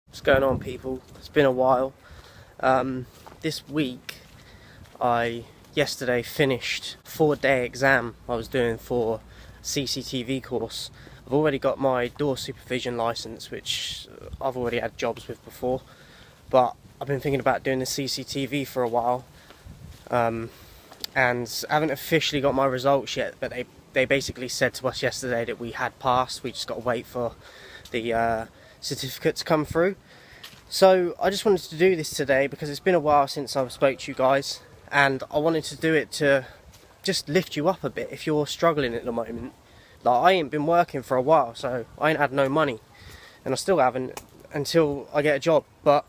What's going on, people? It's been a while. This week I yesterday finished a 4-day exam I was doing for CCTV course. I've already got my door supervision license, which I've already had jobs with before, but I've been thinking about doing the CCTV for a while, and I haven't officially got my results yet, but they basically said to us yesterday that we had passed. We just got to wait for the certificate to come through. So I just wanted to do this today because it's been a while since I spoke to you guys, and I wanted to do it to just lift you up a bit if you're struggling at the moment. Like, I ain't been working for a while, so I ain't had no money, and I still haven't until I get a job. But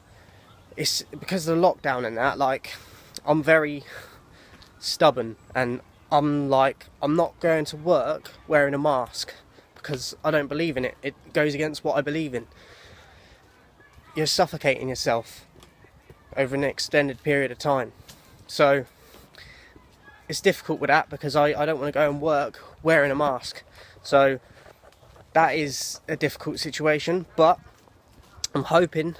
it's because of the lockdown and that, like, I'm very stubborn, and I'm not going to work wearing a mask because I don't believe in it. It goes against what I believe in. You're suffocating yourself over an extended period of time. So it's difficult with that because I don't want to go and work wearing a mask. So that is a difficult situation, but I'm hoping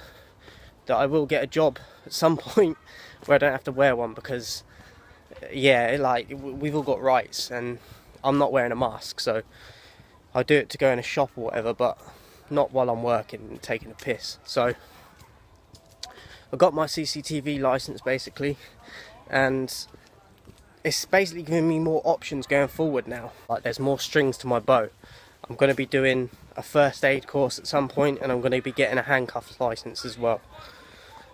that I will get a job at some point where I don't have to wear one, because yeah, like, we've all got rights, and I'm not wearing a mask, so I do it to go in a shop or whatever, but not while I'm working and taking a piss. So I got my CCTV license basically, and it's basically giving me more options going forward now. Like, there's more strings to my bow. I'm going to be doing a first aid course at some point, and I'm going to be getting a handcuffs license as well,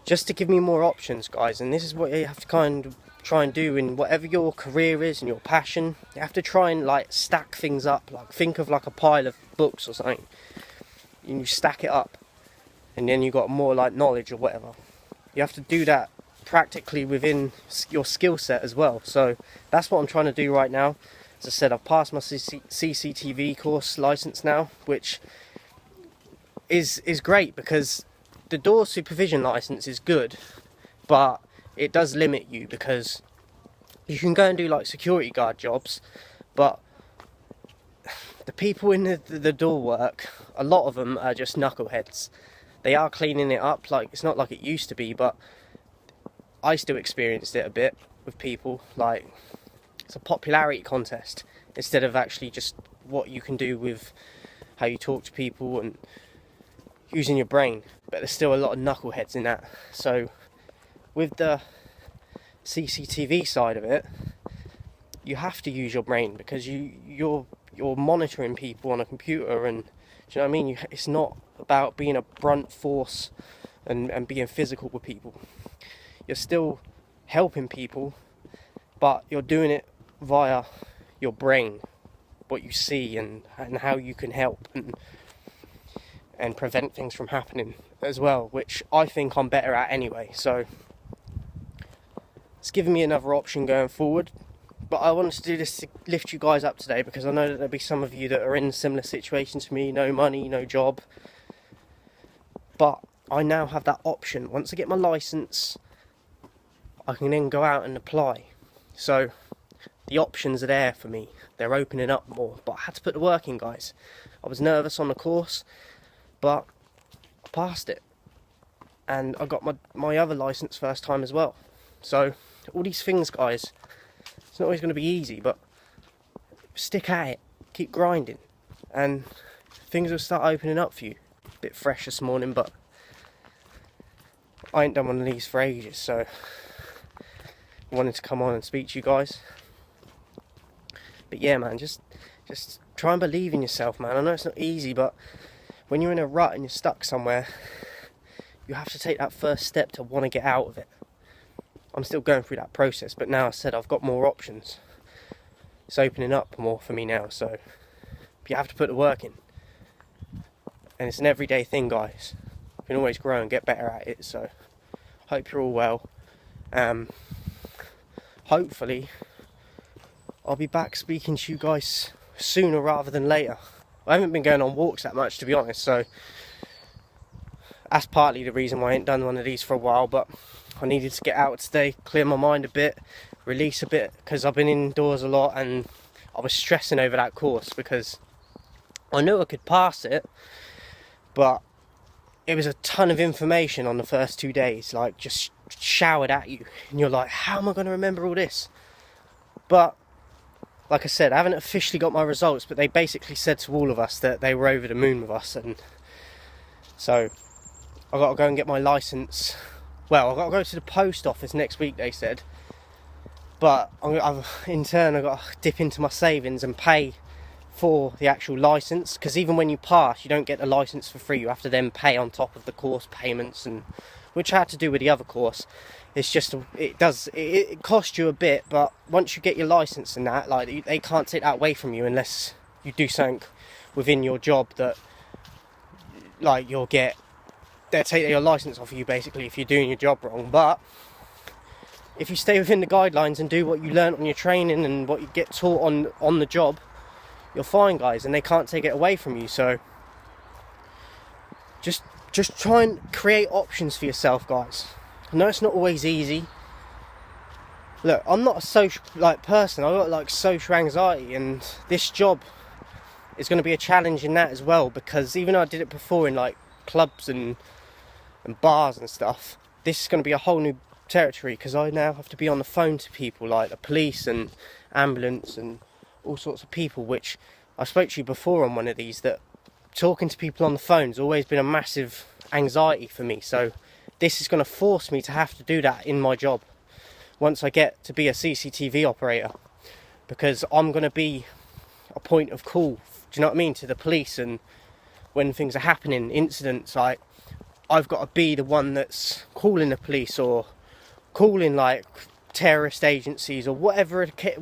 just to give me more options, guys. And this is what you have to kind of try and do in whatever your career is and your passion. You have to try and, like, stack things up. Like, think of like a pile of books or something, and you stack it up, and then you got more, like, knowledge or whatever. You have to do that practically within your skill set as well. So that's what I'm trying to do right now. As I said, I've passed my CCTV course license now, which is great, because the door supervision license is good, but it does limit you, because you can go and do, like, security guard jobs, but the people in the door work, a lot of them are just knuckleheads. They are cleaning it up, like, it's not like it used to be, but I still experienced it a bit with people. Like, it's a popularity contest instead of actually just what you can do with how you talk to people and using your brain. But there's still a lot of knuckleheads in that. So with the CCTV side of it, you have to use your brain, because you're monitoring people on a computer, and do you know what I mean? It's not about being a brunt force and being physical with people. You're still helping people, but you're doing it via your brain, what you see and how you can help and prevent things from happening as well, which I think I'm better at anyway. So it's given me another option going forward. But I wanted to do this to lift you guys up today, because I know that there'll be some of you that are in similar situations to me, no money, no job. But I now have that option. Once I get my license, I can then go out and apply. So the options are there for me. They're opening up more. But I had to put the work in, guys. I was nervous on the course, but I passed it. And I got my other license first time as well. So all these things, guys, it's not always going to be easy, but stick at it, keep grinding, and things will start opening up for you. A bit fresh this morning, but I ain't done one of these for ages, so I wanted to come on and speak to you guys. But yeah, man, just try and believe in yourself, man. I know it's not easy, but when you're in a rut and you're stuck somewhere, you have to take that first step to want to get out of it. I'm still going through that process, but now I said I've got more options. It's opening up more for me now, so you have to put the work in. And it's an everyday thing, guys. You can always grow and get better at it, so hope you're all well. Hopefully I'll be back speaking to you guys sooner rather than later. I haven't been going on walks that much, to be honest, so that's partly the reason why I ain't done one of these for a while, but I needed to get out today, clear my mind a bit, release a bit, because I've been indoors a lot and I was stressing over that course, because I knew I could pass it, but it was a ton of information on the first 2 days, like just showered at you, and you're like, how am I going to remember all this? But like I said, I haven't officially got my results, but they basically said to all of us that they were over the moon with us, and so I've got to go and get my licence. Well, I've got to go to the post office next week, they said, but in turn I've got to dip into my savings and pay for the actual licence, because even when you pass, you don't get the licence for free. You have to then pay on top of the course payments, and which I had to do with the other course. It's just, it costs you a bit, but once you get your licence and that, like, they can't take that away from you unless you do something within your job that, like, they'll take your licence off of you basically if you're doing your job wrong. But if you stay within the guidelines and do what you learn on your training and what you get taught on the job, you're fine, guys, and they can't take it away from you. So just try and create options for yourself, guys. I know it's not always easy. Look, I'm not a social person. I've got like social anxiety, and this job is going to be a challenge in that as well, because even though I did it before in like clubs and bars and stuff, this is going to be a whole new territory, because I now have to be on the phone to people like the police and ambulance and all sorts of people, which I spoke to you before on one of these, that talking to people on the phone has always been a massive anxiety for me. So this is going to force me to have to do that in my job once I get to be a CCTV operator, because I'm going to be a point of call, do you know what I mean, to the police. And when things are happening, incidents, like, I've got to be the one that's calling the police or calling like terrorist agencies or whatever it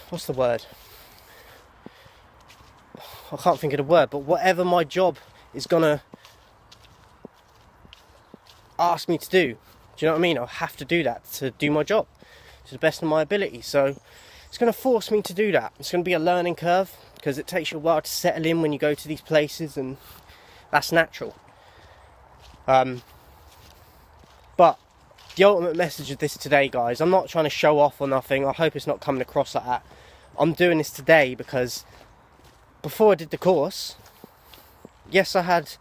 what's the word? I can't think of the word, but whatever my job is gonna ask me to do you know what I mean? I'll have to do that to do my job to the best of my ability. So it's going to force me to do that. It's going to be a learning curve, because it takes you a while to settle in when you go to these places, and that's natural. But the ultimate message of this today, guys, I'm not trying to show off or nothing. I hope it's not coming across like that. I'm doing this today because before I did the course, yes, I had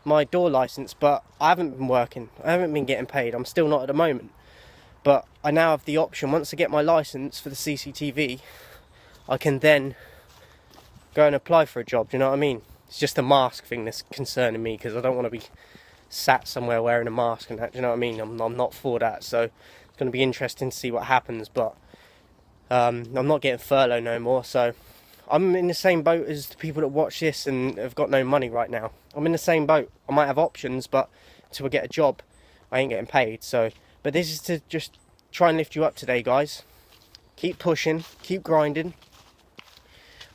my door license, but I haven't been working. I haven't been getting paid. I'm still not at the moment. But I now have the option, once I get my license for the CCTV, I can then go and apply for a job. Do you know what I mean? It's just the mask thing that's concerning me, because I don't want to be sat somewhere wearing a mask and that. Do you know what I mean? I'm not for that. So it's going to be interesting to see what happens. But I'm not getting furloughed no more. So I'm in the same boat as the people that watch this and have got no money right now. I'm in the same boat. I might have options, but until I get a job, I ain't getting paid. So, but this is to just try and lift you up today, guys. Keep pushing, keep grinding.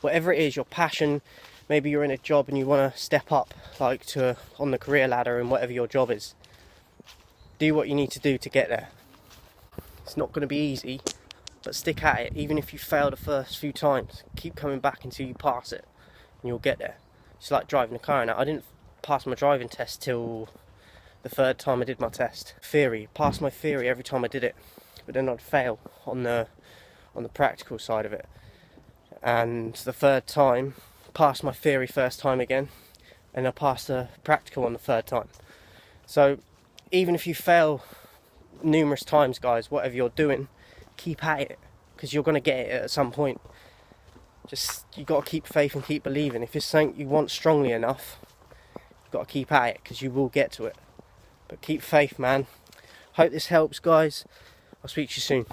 Whatever it is, your passion, maybe you're in a job and you want to step up, like on the career ladder and whatever your job is. Do what you need to do to get there. It's not going to be easy, but stick at it. Even if you fail the first few times, keep coming back until you pass it, and you'll get there. It's like driving a car. And I didn't pass my driving test till the third time I did my test. Theory, passed my theory every time I did it, but then I'd fail on the practical side of it. And the third time, passed my theory first time again, and I passed the practical on the third time. So even if you fail numerous times, guys, whatever you're doing, keep at it, because you're going to get it at some point. Just, you got to keep faith and keep believing. If it's something you want strongly enough, you've got to keep at it, because you will get to it. But keep faith, man. Hope this helps, guys. I'll speak to you soon.